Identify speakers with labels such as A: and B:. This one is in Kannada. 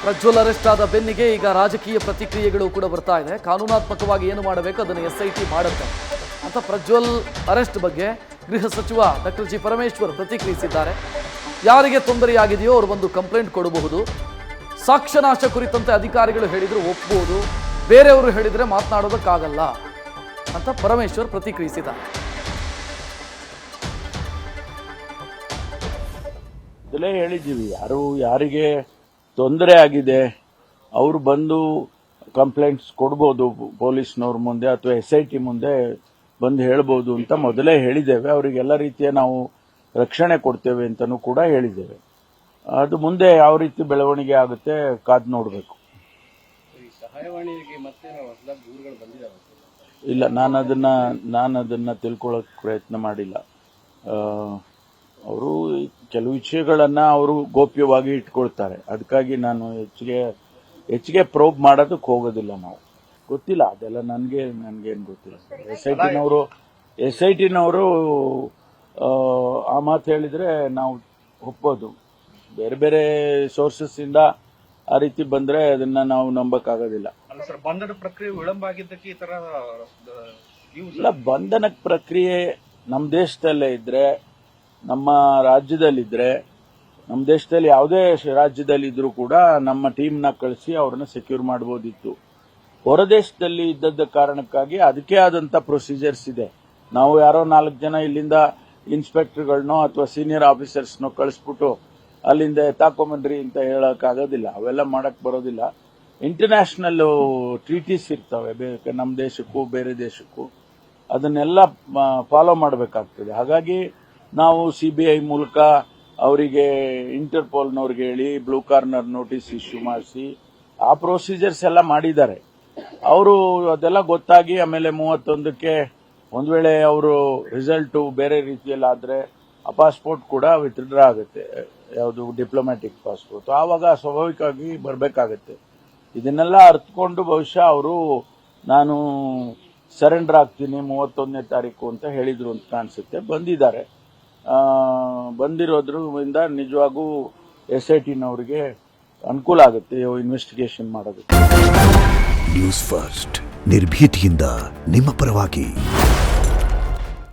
A: ಪ್ರಜ್ವಲ್ ಅರೆಸ್ಟ್ ಆದ ಬೆನ್ನಿಗೆ ಈಗ ರಾಜಕೀಯ ಪ್ರತಿಕ್ರಿಯೆಗಳು ಕೂಡ ಬರ್ತಾ ಇದೆ. ಕಾನೂನಾತ್ಮಕವಾಗಿ ಏನು ಮಾಡಬೇಕು ಅದನ್ನು SIT ಮಾಡುತ್ತೆ ಅಂತ ಪ್ರಜ್ವಲ್ ಅರೆಸ್ಟ್ ಬಗ್ಗೆ ಗೃಹ ಸಚಿವ ಡಾಕ್ಟರ್ ಜಿ ಪರಮೇಶ್ವರ್ ಪ್ರತಿಕ್ರಿಯಿಸಿದ್ದಾರೆ. ಯಾರಿಗೆ ತೊಂದರೆಯಾಗಿದೆಯೋ ಅವರು ಬಂದು ಕಂಪ್ಲೇಂಟ್ ಕೊಡಬಹುದು. ಸಾಕ್ಷ್ಯನಾಶ ಕುರಿತಂತೆ ಅಧಿಕಾರಿಗಳು ಹೇಳಿದ್ರು ಒಪ್ಪಬಹುದು, ಬೇರೆಯವರು ಹೇಳಿದ್ರೆ ಮಾತನಾಡೋದಕ್ಕಾಗಲ್ಲ ಅಂತ ಪರಮೇಶ್ವರ್ ಪ್ರತಿಕ್ರಿಯಿಸಿದ್ದಾರೆ.
B: ಮೊದಲೇ ಹೇಳಿದ್ದೀವಿ, ಯಾರಿಗೆ ತೊಂದರೆ ಆಗಿದೆ ಅವರು ಬಂದು ಕಂಪ್ಲೇಂಟ್ಸ್ ಕೊಡ್ಬೋದು ಪೊಲೀಸ್ನವ್ರ ಮುಂದೆ ಅಥವಾ SIT ಮುಂದೆ ಬಂದು ಹೇಳ್ಬೋದು ಅಂತ ಮೊದಲೇ ಹೇಳಿದ್ದೇವೆ. ಅವರಿಗೆಲ್ಲ ರೀತಿಯ ನಾವು ರಕ್ಷಣೆ ಕೊಡ್ತೇವೆ ಅಂತಲೂ ಕೂಡ ಹೇಳಿದ್ದೇವೆ. ಅದು ಮುಂದೆ ಯಾವ ರೀತಿ ಬೆಳವಣಿಗೆ ಆಗುತ್ತೆ ಕಾದು ನೋಡಬೇಕು. ಇಲ್ಲ, ನಾನು ಅದನ್ನ ತಿಳ್ಕೊಳ್ಳೋಕೆ ಪ್ರಯತ್ನ ಮಾಡಿಲ್ಲ. ಅವರು ಕೆಲವು ವಿಷಯಗಳನ್ನ ಅವರು ಗೋಪ್ಯವಾಗಿ ಇಟ್ಕೊಳ್ತಾರೆ. ಅದಕ್ಕಾಗಿ ನಾನು ಹೆಚ್ಚಿಗೆ ಪ್ರೋಬ್ ಮಾಡೋದಕ್ಕೆ ಹೋಗೋದಿಲ್ಲ. ನಾವು ಗೊತ್ತಿಲ್ಲ, ಅದೆಲ್ಲ ನನ್ಗೇನು ಗೊತ್ತಿಲ್ಲ. SIT ನವರು ಆ ಮಾತು ಹೇಳಿದ್ರೆ ನಾವು ಒಪ್ಪೋದು. ಬೇರೆ ಬೇರೆ ಸೋರ್ಸಸ್ ಇಂದ ಆ ರೀತಿ ಬಂದ್ರೆ ಅದನ್ನ ನಾವು ನಂಬಕ್ಕಾಗೋದಿಲ್ಲ.
C: ಬಂಧನ ಪ್ರಕ್ರಿಯೆ ವಿಳಂಬ ಆಗಿದ್ದಕ್ಕೆ ಈ ತರ
B: ಇಲ್ಲ, ಬಂಧನ ಪ್ರಕ್ರಿಯೆ ನಮ್ಮ ದೇಶದಲ್ಲೇ ಇದ್ರೆ, ನಮ್ಮ ರಾಜ್ಯದಲ್ಲಿದ್ರೆ, ನಮ್ಮ ದೇಶದಲ್ಲಿ ಯಾವುದೇ ರಾಜ್ಯದಲ್ಲಿ ಇದ್ರೂ ಕೂಡ ನಮ್ಮ ಟೀಮ್ನ ಕಳಿಸಿ ಅವ್ರನ್ನ ಸೆಕ್ಯೂರ್ ಮಾಡಬಹುದಿತ್ತು. ಹೊರದೇಶದಲ್ಲಿ ಇದ್ದದ್ದ ಕಾರಣಕ್ಕಾಗಿ ಅದಕ್ಕೆ ಆದಂತ ಪ್ರೊಸೀಜರ್ಸ್ ಇದೆ. ನಾವು ಯಾರೋ 4 ಜನ ಇಲ್ಲಿಂದ ಇನ್ಸ್ಪೆಕ್ಟರ್ಗಳನ್ನೋ ಅಥವಾ ಸೀನಿಯರ್ ಆಫೀಸರ್ಸ್ನೋ ಕಳಿಸ್ಬಿಟ್ಟು ಅಲ್ಲಿಂದ ತಾಕೊಂಬನ್ರಿ ಅಂತ ಹೇಳಕ್ಕಾಗೋದಿಲ್ಲ. ಅವೆಲ್ಲ ಮಾಡಕ್ ಬರೋದಿಲ್ಲ. ಇಂಟರ್ನ್ಯಾಷನಲ್ ಟ್ರೀಟೀಸ್ ಇರ್ತವೆ ನಮ್ಮ ದೇಶಕ್ಕೂ ಬೇರೆ ದೇಶಕ್ಕೂ, ಅದನ್ನೆಲ್ಲ ಫಾಲೋ ಮಾಡಬೇಕಾಗ್ತದೆ. ಹಾಗಾಗಿ ನಾವು CBI ಮೂಲಕ ಅವರಿಗೆ ಇಂಟರ್ಪೋಲ್ನವ್ರಿಗೆ ಹೇಳಿ ಬ್ಲೂ ಕಾರ್ನರ್ ನೋಟಿಸ್ ಇಶ್ಯೂ ಮಾಡಿಸಿ ಆ ಪ್ರೊಸೀಜರ್ಸ್ ಎಲ್ಲ ಮಾಡಿದ್ದಾರೆ. ಅವರು ಅದೆಲ್ಲ ಗೊತ್ತಾಗಿ ಆಮೇಲೆ 31ಕ್ಕೆ ಒಂದ್ ವೇಳೆ ಅವರು ರಿಸಲ್ಟ್ ಬೇರೆ ರೀತಿಯಲ್ಲಿ ಆದ್ರೆ ಆ ಪಾಸ್ಪೋರ್ಟ್ ಕೂಡ ವಿತ್ಡ್ರಾ ಆಗುತ್ತೆ, ಯಾವುದು ಡಿಪ್ಲೊಮ್ಯಾಟಿಕ್ ಪಾಸ್ಪೋರ್ಟ್. ಆವಾಗ ಸ್ವಾಭಾವಿಕವಾಗಿ ಬರಬೇಕಾಗತ್ತೆ. ಇದನ್ನೆಲ್ಲ ಅರ್ಥಕೊಂಡು ಬಹುಶಃ ಅವರು ನಾನು ಸರೆಂಡರ್ ಆಗ್ತೀನಿ 31ನೇ ತಾರೀಕು ಅಂತ ಹೇಳಿದ್ರು ಅಂತ ಕಾಣಿಸುತ್ತೆ. ಬಂದಿದ್ದಾರೆ. ಬಂದಿರೋದ್ರಿಂದ ನಿಜವಾಗೂ SIT-ನವರಿಗೆ ಅನುಕೂಲ ಆಗುತ್ತೆ ಇನ್ವೆಸ್ಟಿಗೇಷನ್ ಮಾಡೋದಕ್ಕೆ.
D: ನ್ಯೂಸ್ ಫಸ್ಟ್ ನಿರ್ಭೀತಿಯಿಂದ ನಿಮ್ಮ ಪರವಾಗಿ.